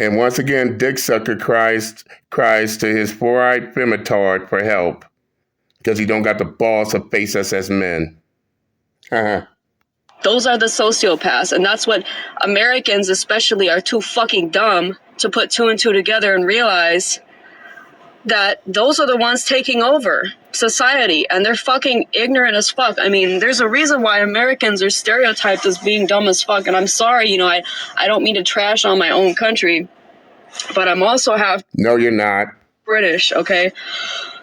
And once again, Dick Sucker cries to his four-eyed femitard for help because he don't got the balls to face us as men. Those are the sociopaths, and that's what Americans especially are too fucking dumb to put two and two together and realize that those are the ones taking over society, and they're fucking ignorant as fuck. I mean, there's a reason why Americans are stereotyped as being dumb as fuck, and I'm sorry, I don't mean to trash on my own country, but I'm also half... No, you're not. British, okay?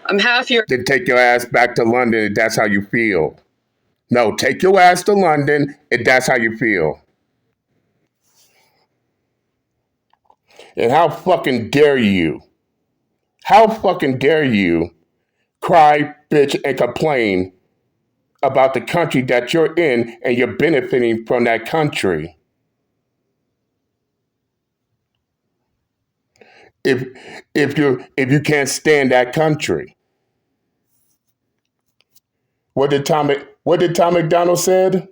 I'm half your... Then take your ass back to London if that's how you feel. No, take your ass to London if that's how you feel. And how fucking dare you? How fucking dare you cry, bitch, and complain about the country that you're in and you're benefiting from that country? If you can't stand that country. What did Tom McDonald said?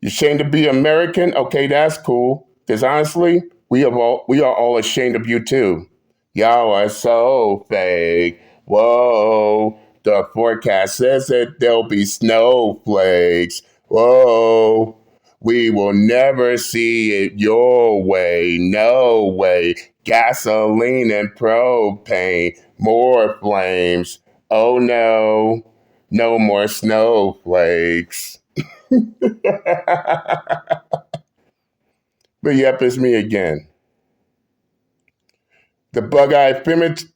You ashamed to be American? Okay, that's cool. Because honestly, we are all ashamed of you too. Y'all are so fake. Whoa. The forecast says that there'll be snowflakes. Whoa. We will never see it your way. No way. Gasoline and propane. More flames. Oh no. No more snowflakes. But yep, it's me again. The bug-eyed feminist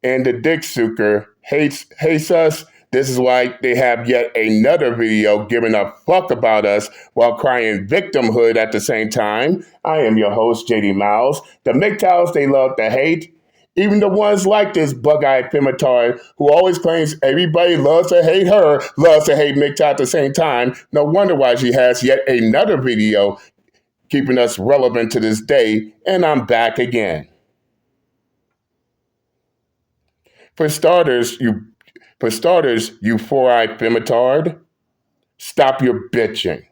and the dick sucker hates us. This is why they have yet another video giving a fuck about us while crying victimhood at the same time. I am your host, JD Miles. The MGTOWs they love to hate. Even the ones like this bug-eyed femitard who always claims everybody loves to hate her, loves to hate MGTOW at the same time. No wonder why she has yet another video keeping us relevant to this day, and I'm back again. For starters, you four-eyed femitard, stop your bitching.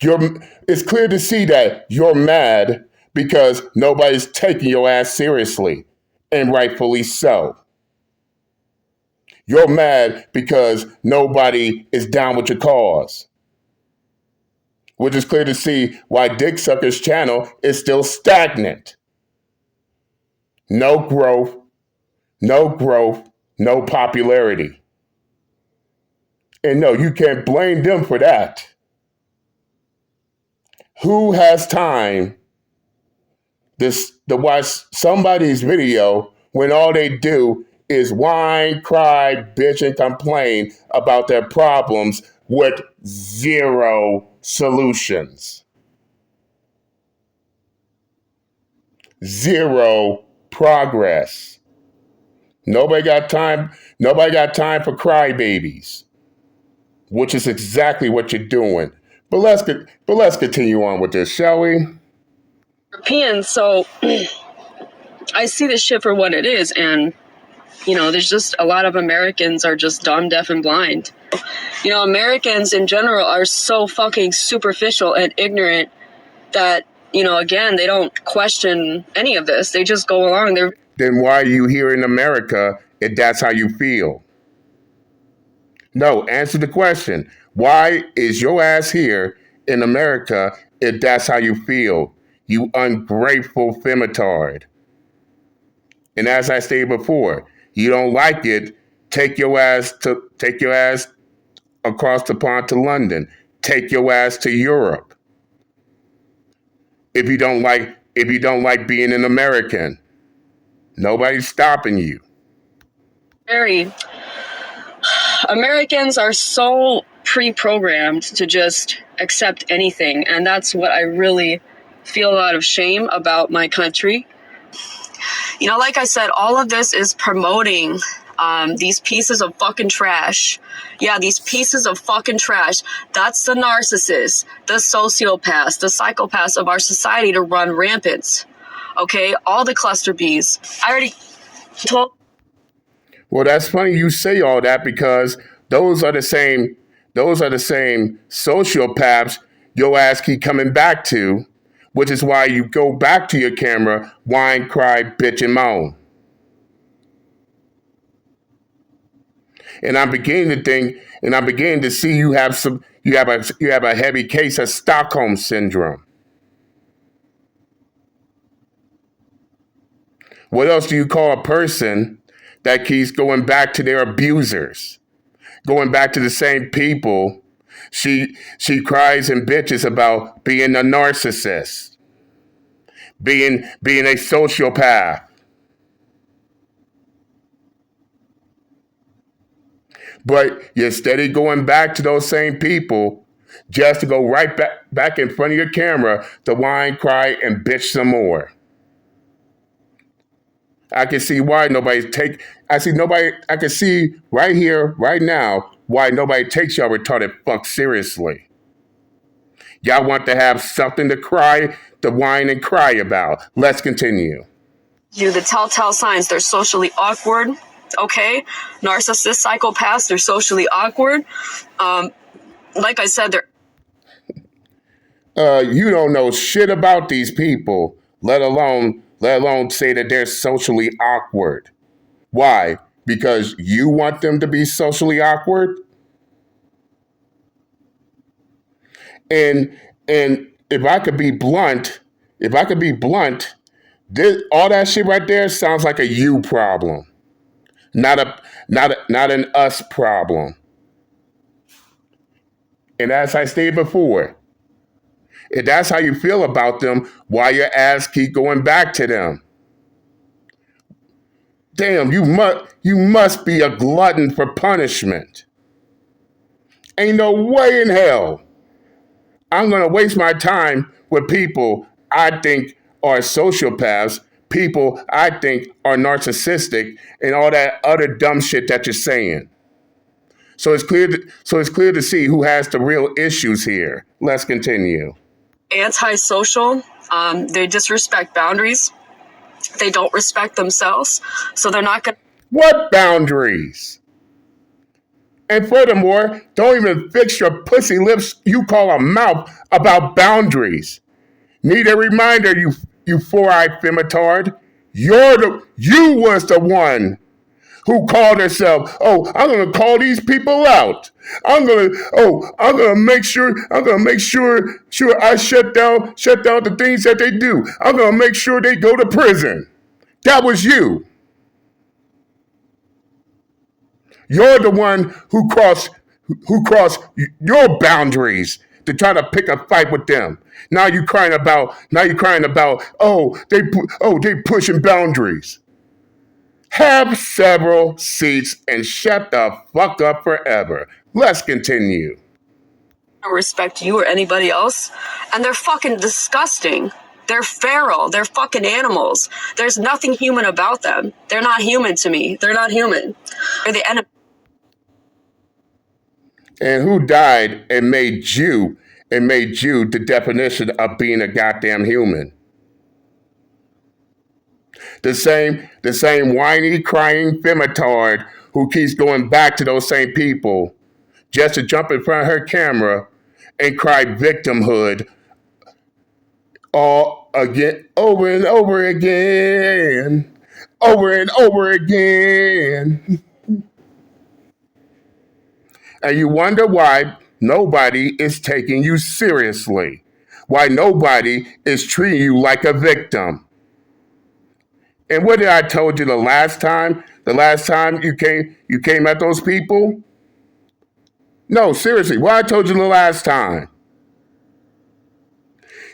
It's clear to see that you're mad because nobody's taking your ass seriously, and rightfully so. You're mad because nobody is down with your cause. Which is clear to see why Dick Sucker's channel is still stagnant. No growth, no popularity. And no, you can't blame them for that. Who has time to watch somebody's video when all they do is whine, cry, bitch, and complain about their problems with zero solutions? Zero progress. Nobody got time for crybabies, which is exactly what you're doing. But let's continue on with this, shall we? Europeans, so I see this shit for what it is, and there's just a lot of Americans are just dumb, deaf, and blind. Americans in general are so fucking superficial and ignorant that, again, they don't question any of this. They just go along. Then why are you here in America if that's how you feel? No, answer the question. Why is your ass here in America if that's how you feel? You ungrateful femitard. And as I stated before, you don't like it, take your ass across the pond to London. Take your ass to Europe. If you don't like being an American, nobody's stopping you. Americans are so pre-programmed to just accept anything, and that's what I really feel a lot of shame about my country. Like I said, all of this is promoting these pieces of fucking trash. Yeah, these pieces of fucking trash. That's the narcissists, the sociopaths, the psychopaths of our society to run rampant. Okay, all the cluster bees. I already told. Well, that's funny you say all that because those are the same sociopaths your ass keep coming back to, which is why you go back to your camera, whine, cry, bitch, and moan. And I'm beginning to think, and I'm beginning to see you have a heavy case of Stockholm syndrome. What else do you call a person that keeps going back to their abusers, going back to the same people? She cries and bitches about being a narcissist, being a sociopath. But you're steady going back to those same people just to go right back in front of your camera to whine, cry, and bitch some more. I can see why I can see right here, right now, why nobody takes y'all retarded fuck seriously. Y'all want to have something to whine and cry about. Let's continue. The telltale signs, they're socially awkward. Okay, narcissists, psychopaths, they're socially awkward. Like I said, they're You don't know shit about these people, let alone say that they're socially awkward. Why? Because you want them to be socially awkward? And if I could be blunt, all that shit right there sounds like a you problem, not an us problem. And as I stated before, if that's how you feel about them, why your ass keep going back to them? Damn, you must be a glutton for punishment. Ain't no way in hell I'm gonna waste my time with people I think are sociopaths, people I think are narcissistic, and all that other dumb shit that you're saying. So it's clear to see who has the real issues here. Let's continue. antisocial. They disrespect boundaries. They don't respect themselves. So they're not going to. What boundaries? And furthermore, don't even fix your pussy lips you call a mouth about boundaries. Need a reminder, you four-eyed femitard. You was the one who called herself, oh, I'm gonna call these people out. I'm gonna make sure I shut down the things that they do. I'm gonna make sure they go to prison. That was you. You're the one who crossed your boundaries to try to pick a fight with them. Now you crying about they pushing boundaries. Have several seats and shut the fuck up forever. Let's continue. Respect you or anybody else, and they're fucking disgusting. They're feral. They're fucking animals. There's nothing human about them. They're not human to me. They're not human. They're the enemy. And who died and made you the definition of being a goddamn human? The same whiny, crying femitard who keeps going back to those same people just to jump in front of her camera and cry victimhood all again, over and over again, over and over again. And you wonder why nobody is taking you seriously, why nobody is treating you like a victim. And what did I told you the last time? The last time you came at those people? No, seriously, what I told you the last time?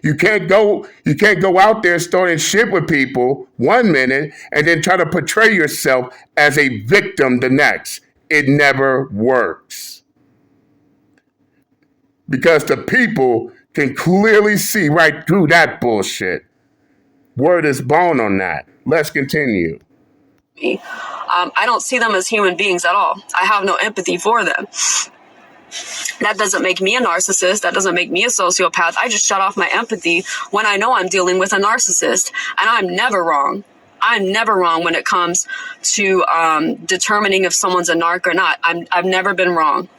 You can't go out there starting shit with people 1 minute and then try to portray yourself as a victim the next. It never works. Because the people can clearly see right through that bullshit. Word is bone on that. Let's continue. I don't see them as human beings at all. I have no empathy for them. That doesn't make me a narcissist. That doesn't make me a sociopath. I just shut off my empathy when I know I'm dealing with a narcissist. And I'm never wrong. I'm never wrong when it comes to determining if someone's a narc or not. I've never been wrong.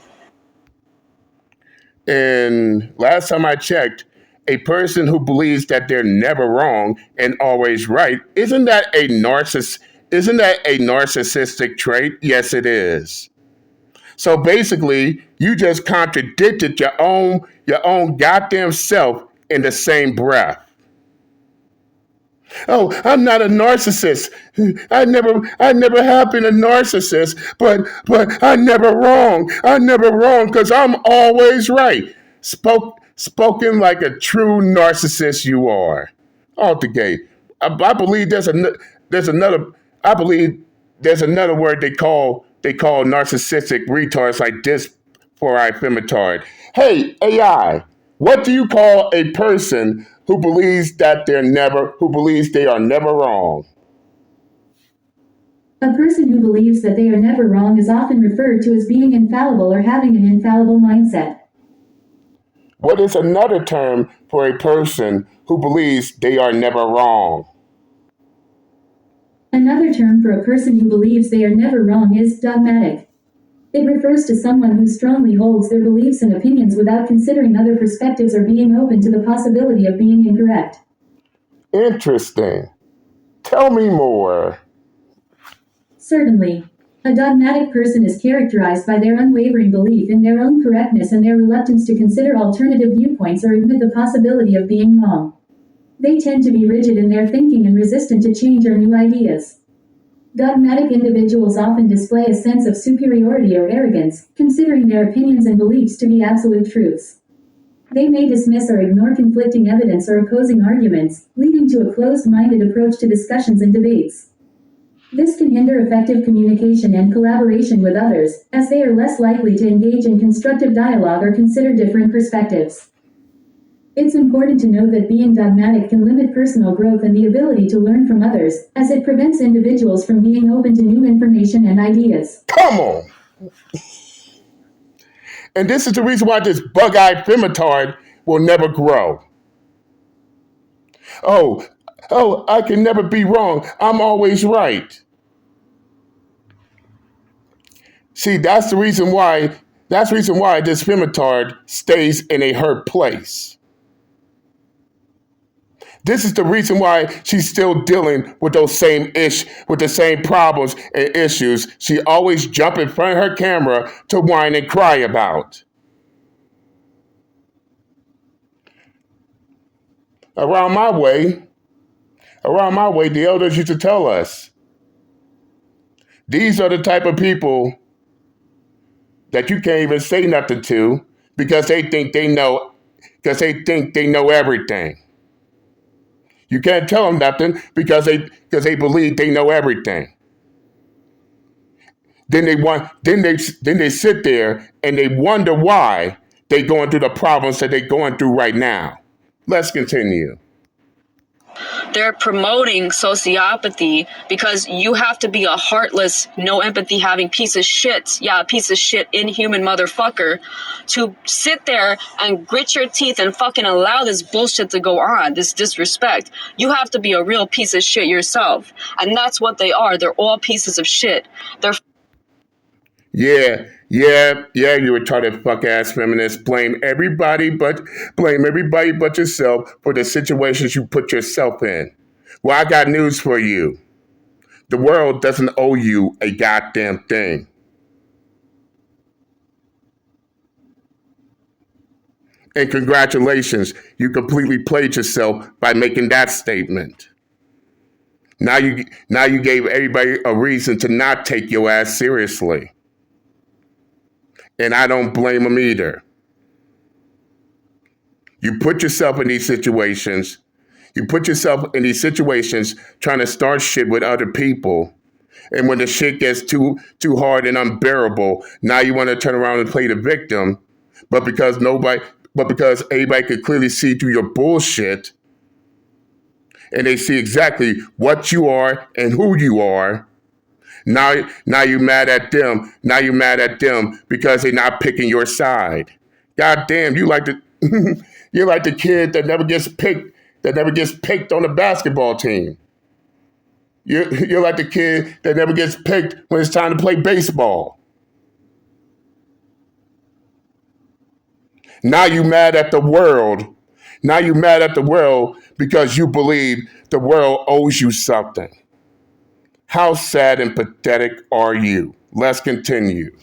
And last time I checked, a person who believes that they're never wrong and always right, isn't that a narcissistic trait? Yes, it is. So basically, you just contradicted your own goddamn self in the same breath. Oh, I'm not a narcissist. I never have been a narcissist, but I never wrong. I never wrong because I'm always right. Spoken like a true narcissist you are. Altogether, I believe there's another. I believe there's another word they call narcissistic retards like this for I femitard. Hey AI, what do you call a person who believes they are never wrong? A person who believes that they are never wrong is often referred to as being infallible or having an infallible mindset. What is another term for a person who believes they are never wrong? Another term for a person who believes they are never wrong is dogmatic. It refers to someone who strongly holds their beliefs and opinions without considering other perspectives or being open to the possibility of being incorrect. Interesting. Tell me more. Certainly. A dogmatic person is characterized by their unwavering belief in their own correctness and their reluctance to consider alternative viewpoints or admit the possibility of being wrong. They tend to be rigid in their thinking and resistant to change or new ideas. Dogmatic individuals often display a sense of superiority or arrogance, considering their opinions and beliefs to be absolute truths. They may dismiss or ignore conflicting evidence or opposing arguments, leading to a closed-minded approach to discussions and debates. This can hinder effective communication and collaboration with others, as they are less likely to engage in constructive dialogue or consider different perspectives. It's important to note that being dogmatic can limit personal growth and the ability to learn from others, as it prevents individuals from being open to new information and ideas. Come on. And this is the reason why this bug-eyed femitard will never grow. Oh, I can never be wrong. I'm always right. See, that's the reason why this femitard stays in a hurt place. This is the reason why she's still dealing with with the same problems and issues she always jump in front of her camera to whine and cry about. Around my way, the elders used to tell us, these are the type of people that you can't even say nothing to because they think they know everything. You can't tell them nothing because they believe they know everything. Then they sit there and they wonder why they going through the problems that they're going through right now. Let's continue. They're promoting sociopathy because you have to be a heartless, no empathy having piece of shit. Yeah, a piece of shit, inhuman motherfucker to sit there and grit your teeth and fucking allow this bullshit to go on, this disrespect. You have to be a real piece of shit yourself. And that's what they are. They're all pieces of shit. They're Yeah, you retarded fuck ass feminists. Blame everybody but yourself for the situations you put yourself in. Well, I got news for you. The world doesn't owe you a goddamn thing. And congratulations, you completely played yourself by making that statement. Now you gave everybody a reason to not take your ass seriously. And I don't blame them either. You put yourself in these situations. You put yourself in these situations trying to start shit with other people. And when the shit gets too hard and unbearable, now you want to turn around and play the victim. But because everybody could clearly see through your bullshit, and they see exactly what you are and who you are. Now you're mad at them. Now you're mad at them because they're not picking your side. God damn, you're like the kid that never gets picked on the basketball team. You're like the kid that never gets picked when it's time to play baseball. Now you mad at the world. Now you mad at the world because you believe the world owes you something. How sad and pathetic are you? Let's continue.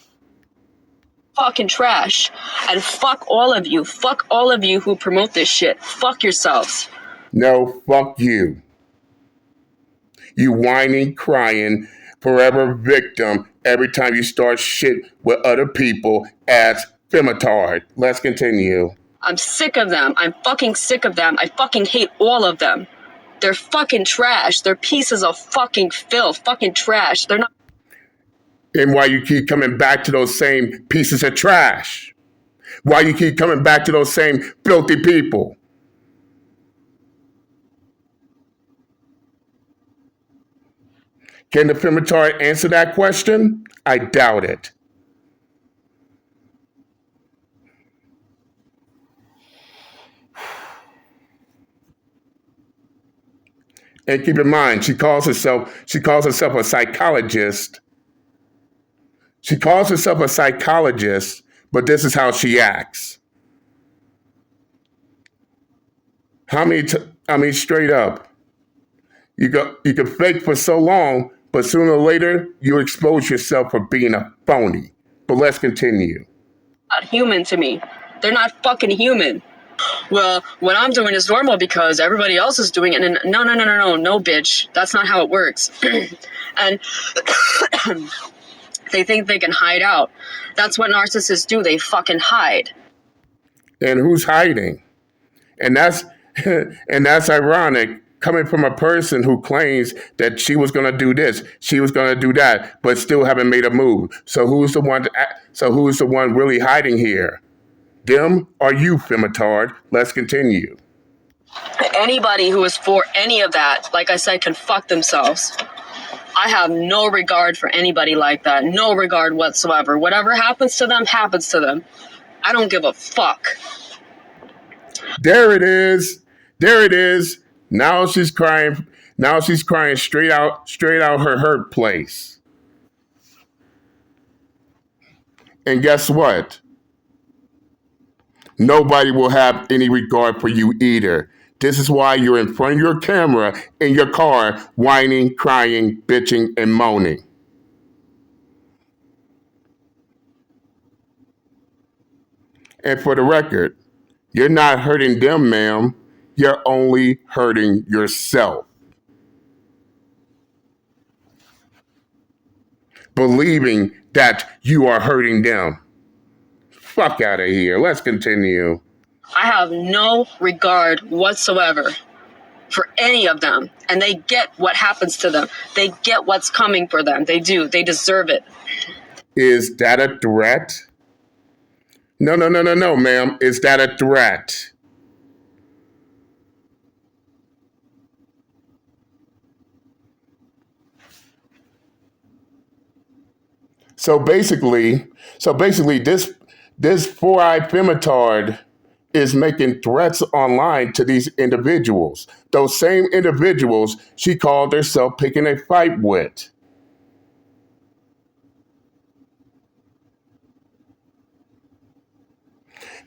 Fucking trash. And fuck all of you. Fuck all of you who promote this shit. Fuck yourselves. No, fuck you. You whining, crying, forever victim every time you start shit with other people as femitard. Let's continue. I'm sick of them. I'm fucking sick of them. I fucking hate all of them. They're fucking trash. They're pieces of fucking filth. Fucking trash. They're not. And why you keep coming back to those same pieces of trash? Why you keep coming back to those same filthy people? Can the femitard answer that question? I doubt it. And keep in mind, she calls herself a psychologist. She calls herself a psychologist, but this is how she acts. Straight up. You can fake for so long, but sooner or later you expose yourself for being a phony. But let's continue. Not human to me. They're not fucking human. Well, what I'm doing is normal because everybody else is doing it. And no, bitch. That's not how it works. And they think they can hide out. That's what narcissists do. They fucking hide. And who's hiding? And that's and that's ironic coming from a person who claims that she was going to do this, she was going to do that, but still haven't made a move. So who's the one really hiding here? Them or you, femitard? Let's continue. Anybody who is for any of that, like I said, can fuck themselves. I have no regard for anybody like that. No regard whatsoever. Whatever happens to them, happens to them. I don't give a fuck. There it is. There it is. Now she's crying. Now she's crying straight out her hurt place. And guess what? Nobody will have any regard for you either. This is why you're in front of your camera in your car, whining, crying, bitching, and moaning. And for the record, you're not hurting them, ma'am. You're only hurting yourself. Believing that you are hurting them. Fuck out of here. Let's continue. I have no regard whatsoever for any of them. And they get what happens to them. They get what's coming for them. They do. They deserve it. Is that a threat? No, ma'am. Is that a threat? So basically, this four-eyed femitard is making threats online to these individuals. Those same individuals she called herself picking a fight with.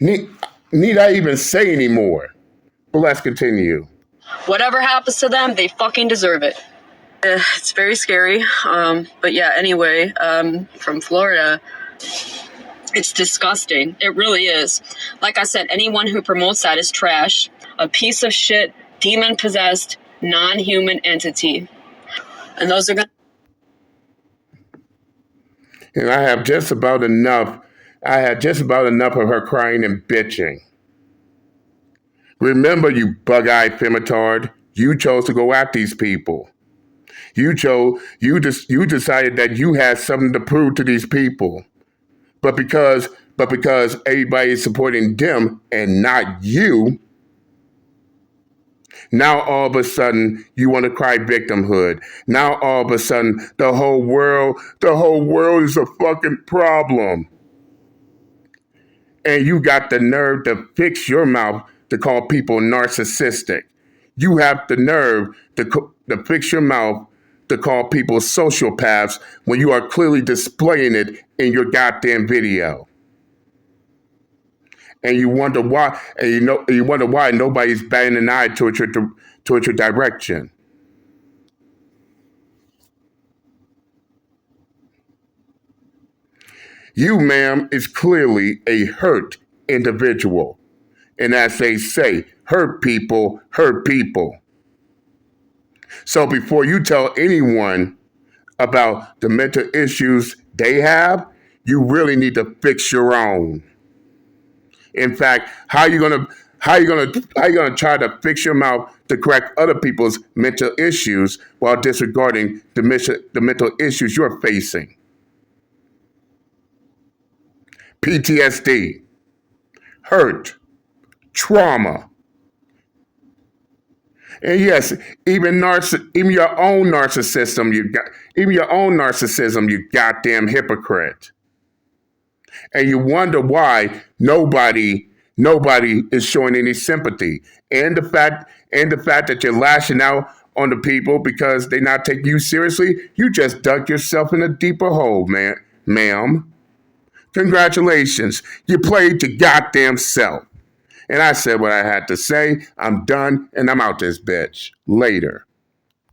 Need I even say anymore? But let's continue. Whatever happens to them, they fucking deserve it. It's very scary. But yeah, anyway, from Florida, it's disgusting. It really is. Like I said, anyone who promotes that is trash. A piece of shit, demon-possessed, non-human entity. And those are going to... And I had just about enough of her crying and bitching. Remember, you bug-eyed femitard, you chose to go at these people. You decided that you had something to prove to these people. But because everybody is supporting them and not you, now all of a sudden you want to cry victimhood. Now all of a sudden the whole world is a fucking problem. And you got the nerve to fix your mouth to call people narcissistic. You have the nerve to fix your mouth to call people sociopaths when you are clearly displaying it in your goddamn video. And you wonder why, and you wonder why nobody's batting an eye towards your direction. You, ma'am, is clearly a hurt individual. And as they say, hurt people hurt people. So before you tell anyone about the mental issues they have, you really need to fix your own. In fact, how you gonna try to fix your mouth to correct other people's mental issues while disregarding the mental issues you're facing? PTSD, hurt, trauma, and yes, even your own narcissism, you goddamn hypocrite. And you wonder why nobody is showing any sympathy. And the fact that you're lashing out on the people because they not take you seriously, you just dug yourself in a deeper hole, ma'am. Congratulations. You played your goddamn self. And I said what I had to say. I'm done and I'm out this bitch. Later.